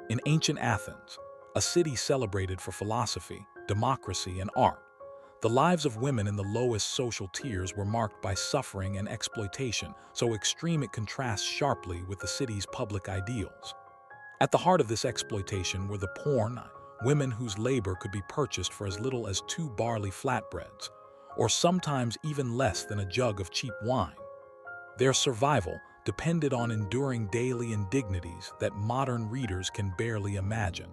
In ancient Athens, a city celebrated for philosophy, democracy, and art, the lives of women in the lowest social tiers were marked by suffering and exploitation, so extreme it contrasts sharply with the city's public ideals. At the heart of this exploitation were the poor, women whose labor could be purchased for as little as 2 barley flatbreads, or sometimes even less than a jug of cheap wine. Their survival depended on enduring daily indignities that modern readers can barely imagine.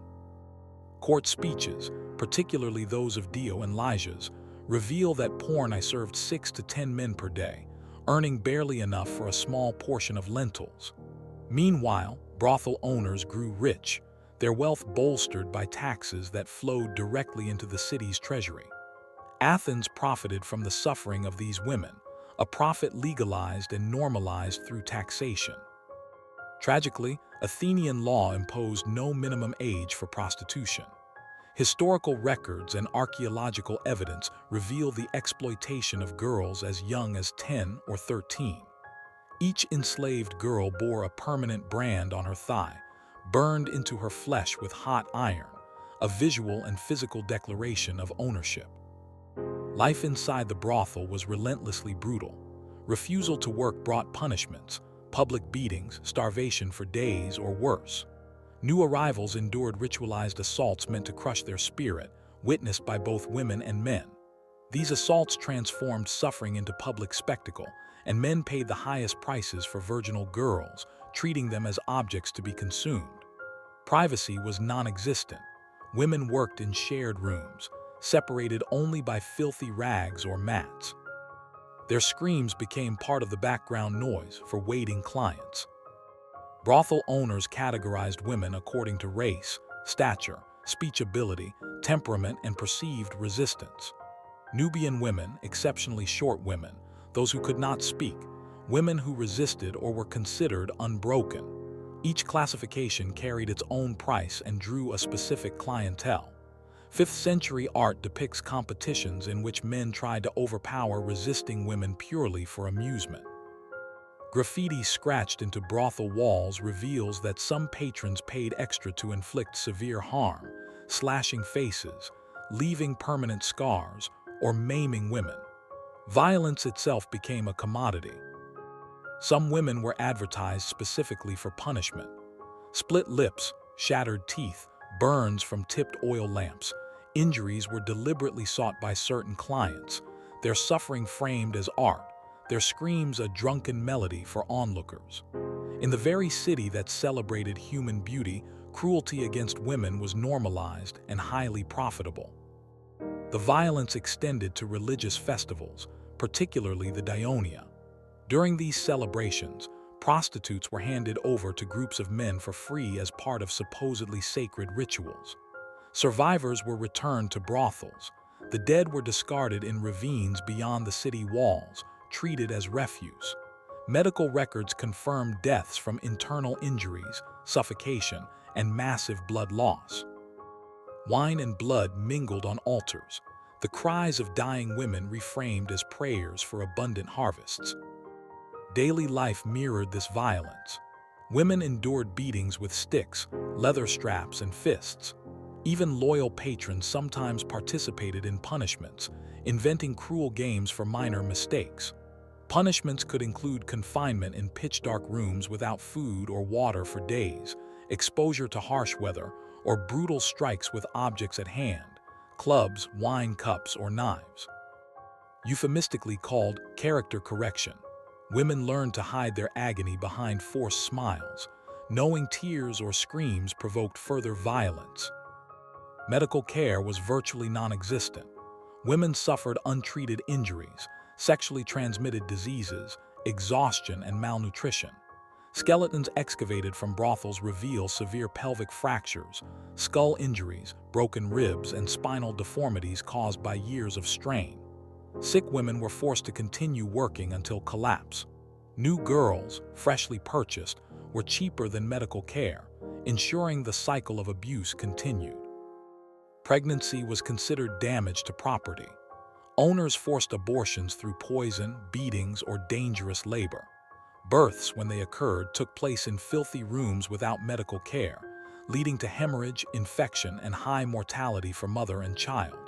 Court speeches, particularly those of Dio and Lysias, reveal that porn served 6 to 10 men per day, earning barely enough for a small portion of lentils. Meanwhile, brothel owners grew rich, their wealth bolstered by taxes that flowed directly into the city's treasury. Athens profited from the suffering of these women, a profit legalized and normalized through taxation. Tragically, Athenian law imposed no minimum age for prostitution. Historical records and archaeological evidence reveal the exploitation of girls as young as 10 or 13. Each enslaved girl bore a permanent brand on her thigh, burned into her flesh with hot iron, a visual and physical declaration of ownership. Life inside the brothel was relentlessly brutal. Refusal to work brought punishments, public beatings, starvation for days, or worse. New arrivals endured ritualized assaults meant to crush their spirit, witnessed by both women and men. These assaults transformed suffering into public spectacle, and men paid the highest prices for virginal girls, treating them as objects to be consumed. Privacy was non-existent. Women worked in shared rooms, separated only by filthy rags or mats. Their screams became part of the background noise for waiting clients. Brothel owners categorized women according to race, stature, speech ability, temperament, and perceived resistance. Nubian women, exceptionally short women, those who could not speak, women who resisted or were considered unbroken. Each classification carried its own price and drew a specific clientele. 5th-century art depicts competitions in which men tried to overpower resisting women purely for amusement. Graffiti scratched into brothel walls reveals that some patrons paid extra to inflict severe harm, slashing faces, leaving permanent scars, or maiming women. Violence itself became a commodity. Some women were advertised specifically for punishment. Split lips, shattered teeth, burns from tipped oil lamps. Injuries were deliberately sought by certain clients, their suffering framed as art, their screams a drunken melody for onlookers. In the very city that celebrated human beauty, cruelty against women was normalized and highly profitable. The violence extended to religious festivals, particularly the Dionia. During these celebrations, prostitutes were handed over to groups of men for free as part of supposedly sacred rituals. Survivors were returned to brothels. The dead were discarded in ravines beyond the city walls, treated as refuse. Medical records confirmed deaths from internal injuries, suffocation, and massive blood loss. Wine and blood mingled on altars, the cries of dying women reframed as prayers for abundant harvests. Daily life mirrored this violence. Women endured beatings with sticks, leather straps, and fists. Even loyal patrons sometimes participated in punishments, inventing cruel games for minor mistakes. Punishments could include confinement in pitch-dark rooms without food or water for days, exposure to harsh weather, or brutal strikes with objects at hand, clubs, wine cups, or knives. Euphemistically called character correction, women learned to hide their agony behind forced smiles, knowing tears or screams provoked further violence. Medical care was virtually non-existent. Women suffered untreated injuries, sexually transmitted diseases, exhaustion, and malnutrition. Skeletons excavated from brothels reveal severe pelvic fractures, skull injuries, broken ribs, and spinal deformities caused by years of strain. Sick women were forced to continue working until collapse. New girls, freshly purchased, were cheaper than medical care, ensuring the cycle of abuse continued. Pregnancy was considered damage to property. Owners forced abortions through poison, beatings, or dangerous labor. Births, when they occurred, took place in filthy rooms without medical care, leading to hemorrhage, infection, and high mortality for mother and child.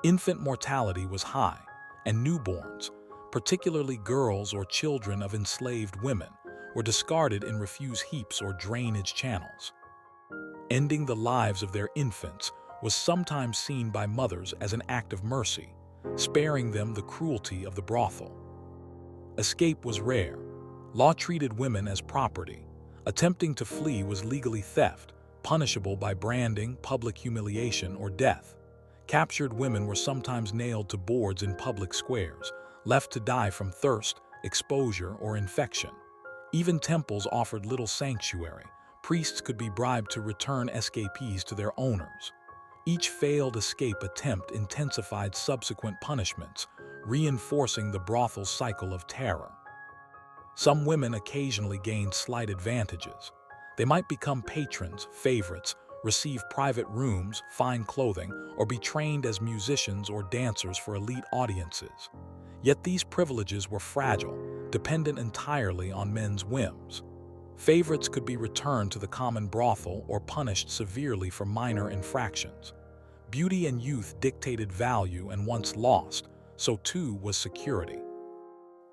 Infant mortality was high, and newborns, particularly girls or children of enslaved women, were discarded in refuse heaps or drainage channels. Ending the lives of their infants was sometimes seen by mothers as an act of mercy, sparing them the cruelty of the brothel. Escape was rare. Law treated women as property. Attempting to flee was legally theft, punishable by branding, public humiliation, or death. Captured women were sometimes nailed to boards in public squares, left to die from thirst, exposure, or infection. Even temples offered little sanctuary. Priests could be bribed to return escapees to their owners. Each failed escape attempt intensified subsequent punishments, reinforcing the brothel's cycle of terror. Some women occasionally gained slight advantages. They might become patrons, favorites, receive private rooms, fine clothing, or be trained as musicians or dancers for elite audiences. Yet these privileges were fragile, dependent entirely on men's whims. Favorites could be returned to the common brothel or punished severely for minor infractions. Beauty and youth dictated value, and once lost, so too was security.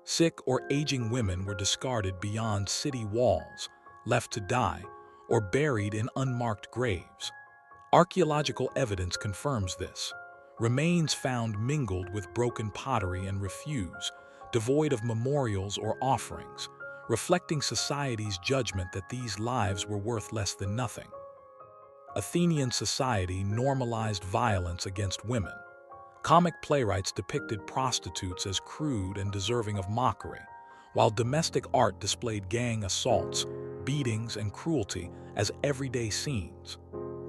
Sick or aging women were discarded beyond city walls, left to die, or buried in unmarked graves. Archaeological evidence confirms this. Remains found mingled with broken pottery and refuse, devoid of memorials or offerings, reflecting society's judgment that these lives were worth less than nothing. Athenian society normalized violence against women. Comic playwrights depicted prostitutes as crude and deserving of mockery, while domestic art displayed gang assaults, beatings, and cruelty as everyday scenes.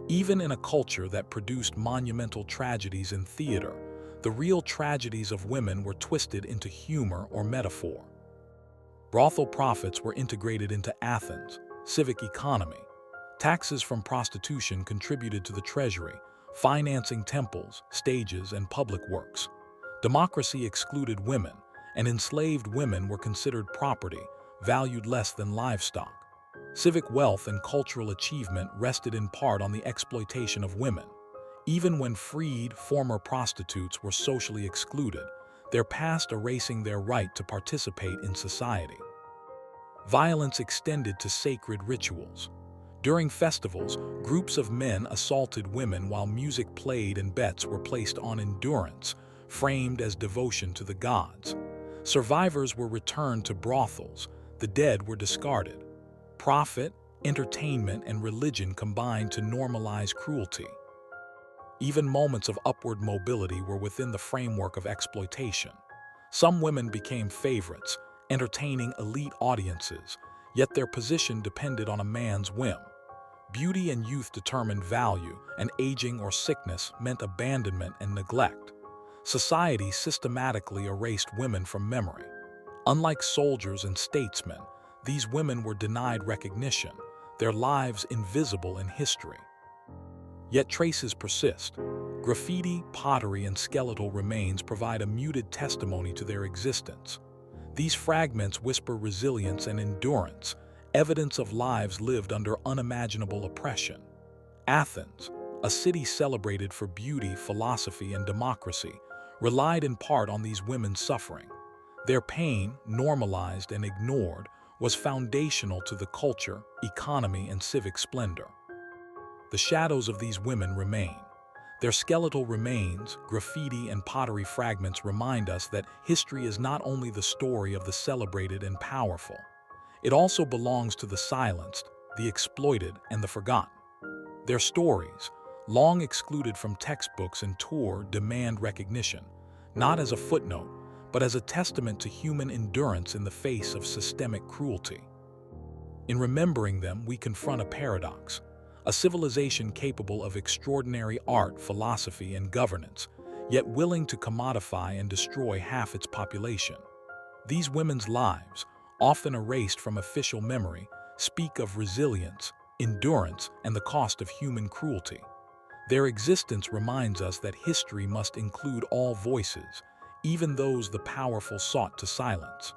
Even in a culture that produced monumental tragedies in theater, the real tragedies of women were twisted into humor or metaphor. Brothel profits were integrated into Athens' civic economy. Taxes from prostitution contributed to the treasury, financing temples, stages, and public works. Democracy excluded women, and enslaved women were considered property, valued less than livestock. Civic wealth and cultural achievement rested in part on the exploitation of women. Even when freed, former prostitutes were socially excluded, their past erasing their right to participate in society. Violence extended to sacred rituals. During festivals, groups of men assaulted women while music played and bets were placed on endurance, framed as devotion to the gods. Survivors were returned to brothels, the dead were discarded. Profit, entertainment, and religion combined to normalize cruelty. Even moments of upward mobility were within the framework of exploitation. Some women became favorites, entertaining elite audiences, yet their position depended on a man's whim. Beauty and youth determined value, and aging or sickness meant abandonment and neglect. Society systematically erased women from memory. Unlike soldiers and statesmen, these women were denied recognition, their lives invisible in history. Yet traces persist. Graffiti, pottery, and skeletal remains provide a muted testimony to their existence. These fragments whisper resilience and endurance, evidence of lives lived under unimaginable oppression. Athens, a city celebrated for beauty, philosophy, and democracy, relied in part on these women's suffering. Their pain, normalized and ignored, was foundational to the culture, economy, and civic splendor. The shadows of these women remain. Their skeletal remains, graffiti, and pottery fragments remind us that history is not only the story of the celebrated and powerful. It also belongs to the silenced, the exploited, and the forgotten. Their stories, long excluded from textbooks and tour, demand recognition, not as a footnote, but as a testament to human endurance in the face of systemic cruelty. In remembering them, we confront a paradox. A civilization capable of extraordinary art, philosophy, and governance, yet willing to commodify and destroy half its population. These women's lives, often erased from official memory, speak of resilience, endurance, and the cost of human cruelty. Their existence reminds us that history must include all voices, even those the powerful sought to silence.